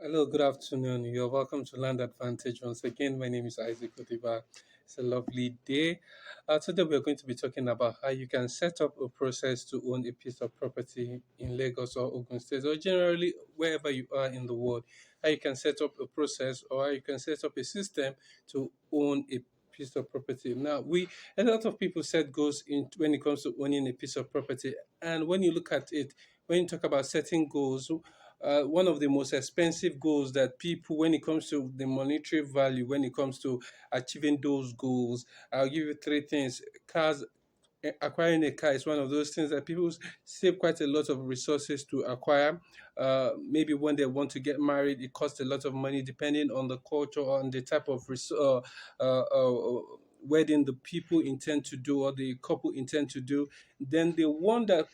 Hello, good afternoon. You're welcome to Land Advantage. Once again, my name is Isaac Odiba. It's a lovely day. Today, we're going to be talking about how you can set up a process to own a piece of property in Lagos or Ogun State, or generally wherever you are in the world. How you can set up a process or how you can set up a system to own a piece of property. Now, a lot of people set goals in when it comes to owning a piece of property, and when you look at it, when you talk about setting goals, one of the most expensive goals that people, when it comes to the monetary value, when it comes to achieving those goals, I'll give you three things. Acquiring a car is one of those things that people save quite a lot of resources to acquire. Maybe when they want to get married, it costs a lot of money, depending on the culture, on the type of wedding the people intend to do or the couple intend to do. Then the one that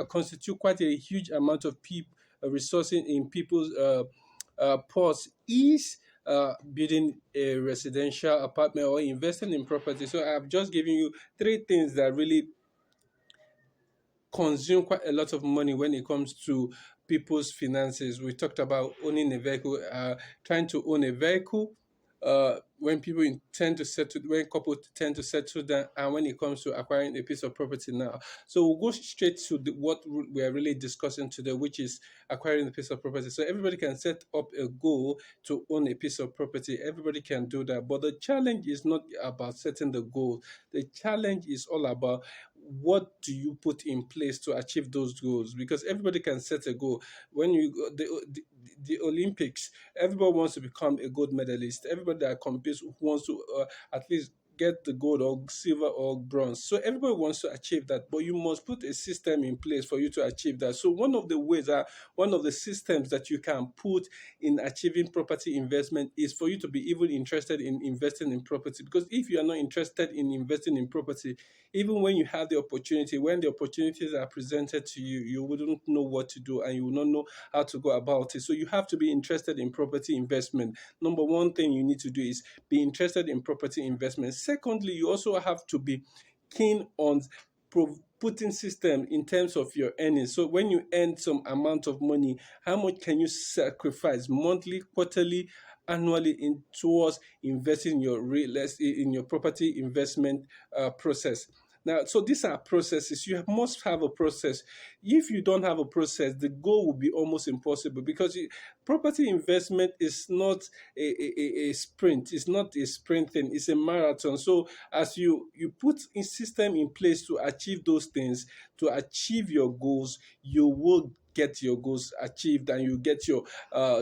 constitute quite a huge amount of people resourcing in people's purse is building a residential apartment or investing in property. So I've just given you three things that really consume quite a lot of money when it comes to people's finances. We talked about owning a vehicle, trying to own a vehicle. When people intend to settle, when couples tend to settle down, and when it comes to acquiring a piece of property now. So we'll go straight to what we are really discussing today, which is acquiring a piece of property. So everybody can set up a goal to own a piece of property. Everybody can do that. But the challenge is not about setting the goal. The challenge is all about what do you put in place to achieve those goals, because everybody can set a goal. When you go the Olympics, everybody wants to become a gold medalist. Everybody that competes wants to at least get the gold or silver or bronze. So everybody wants to achieve that, but you must put a system in place for you to achieve that. So one of the ways that one of the systems that you can put in achieving property investment is for you to be even interested in investing in property. Because if you are not interested in investing in property, even when you have the opportunity, when the opportunities are presented to you, you wouldn't know what to do and you will not know how to go about it. So you have to be interested in property investment. Number one thing you need to do is be interested in property investment. Secondly, you also have to be keen on putting system in terms of your earnings. So when you earn some amount of money, how much can you sacrifice monthly, quarterly, annually in towards investing in your real estate, in your property investment process. Now, so these are processes. You must have a process. If you don't have a process, the goal will be almost impossible, because property investment is not a sprint. It's not a sprint thing. It's a marathon. So as you put a system in place to achieve those things, to achieve your goals, you will get your goals achieved and you get your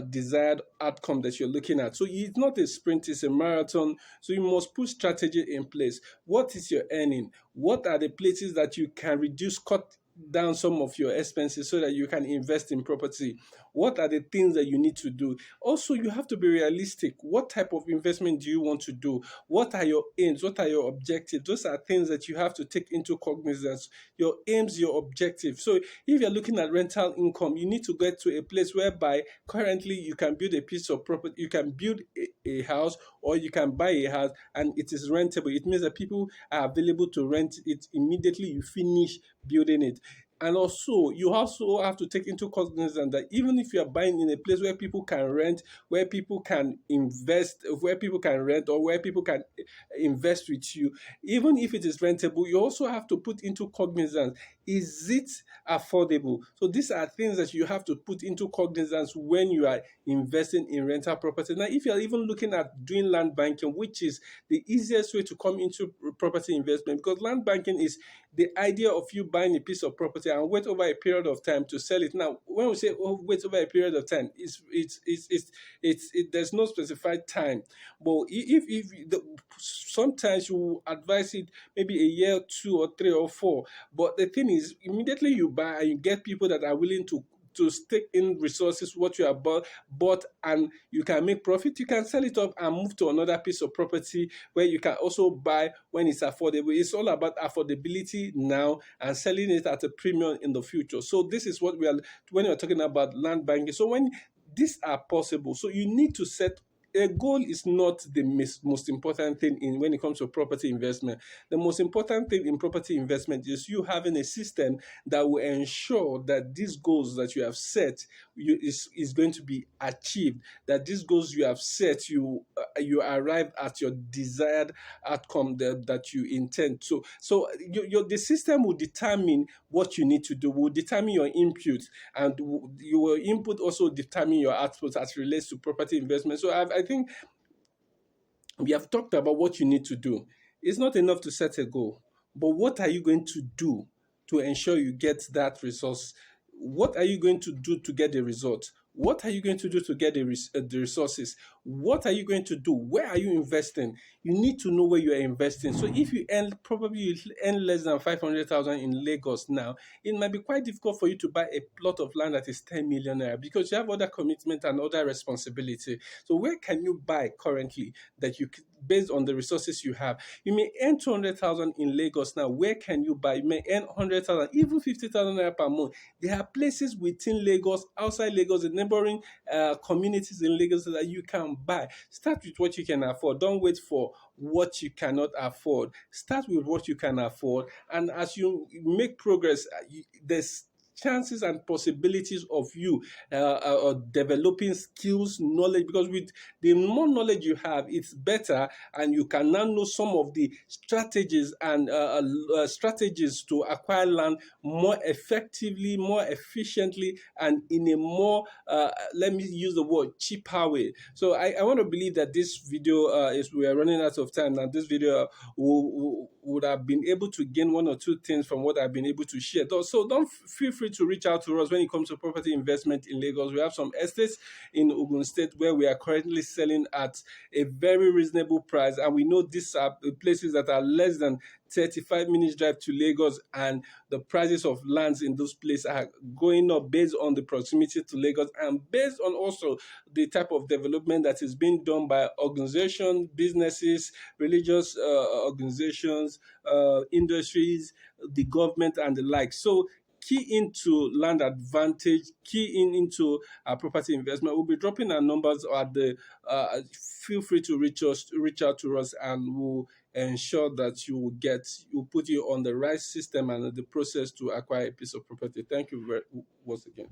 desired outcome that you're looking at. So it's not a sprint, it's a marathon. So you must put strategy in place. What is your earning? What are the places that you can reduce, cut down some of your expenses so that you can invest in property? What are the things that you need to do? Also, you have to be realistic. What type of investment do you want to do? What are your aims? What are your objectives? Those are things that you have to take into cognizance. Your aims, your objectives. So if you're looking at rental income, you need to get to a place whereby currently you can build a piece of property, you can build a house, or you can buy a house and it is rentable. It means that people are available to rent it immediately you finish building it. And also, you also have to take into cognizance that even if you are buying in a place where people can rent, where people can invest, where people can rent, or where people can invest with you, even if it is rentable, you also have to put into cognizance, is it affordable? So these are things that you have to put into cognizance when you are investing in rental property. Now, if you are even looking at doing land banking, which is the easiest way to come into property investment, because land banking is the idea of you buying a piece of property and wait over a period of time to sell it. Now, when we say wait over a period of time, there's no specified time. But sometimes you advise it maybe a year, 2 or 3 or 4. But the thing is, immediately you buy and you get people that are willing to stick in resources what you have bought, and you can make profit, you can sell it up and move to another piece of property where you can also buy when it's affordable. It's all about affordability now and selling it at a premium in the future. So this is what we are when we're talking about land banking. So when these are possible, so you need to set a goal is not the most important thing in when it comes to property investment. The most important thing in property investment is you having a system that will ensure that these goals that you have set is going to be achieved. That these goals you have set, you arrive at your desired outcome that you intend. So the system will determine what you need to do. Will determine your input, and your input also determine your output as relates to property investment. So I think we have talked about what you need to do. It's not enough to set a goal, but what are you going to do to ensure you get that resource? What are you going to do to get the result? What are you going to do to get the resources? What are you going to do? Where are you investing? You need to know where you are investing. So if you earn less than 500,000 in Lagos now, it might be quite difficult for you to buy a plot of land that is 10 million naira because you have other commitment and other responsibility. So where can you buy currently that you based on the resources you have? You may earn 200,000 in Lagos now. Where can you buy? You may earn 100,000, even 50,000 naira per month. There are places within Lagos, outside Lagos, in neighboring communities in Lagos that you can buy. Start with what you can afford. Don't wait for what you cannot afford. Start with what you can afford, and as you make progress, there's chances and possibilities of you developing skills, knowledge, because with the more knowledge you have, it's better, and you can now know some of the strategies and strategies to acquire land more effectively, more efficiently, and in a more, let me use the word, cheaper way. So I want to believe that this video is, we are running out of time, and this video would have been able to gain one or two things from what I've been able to share. So don't feel free to reach out to us when it comes to property investment in Lagos. We have some estates in Ogun State where we are currently selling at a very reasonable price, and we know these are places that are less than 35 minutes drive to Lagos, and the prices of lands in those places are going up based on the proximity to Lagos and based on also the type of development that is being done by organizations, businesses, religious organizations, industries, the government, and the like. So key into land advantage, key into property investment. We'll be dropping our numbers at the. Feel free to reach out to us, and we'll ensure that will put you on the right system and the process to acquire a piece of property. Thank you once again.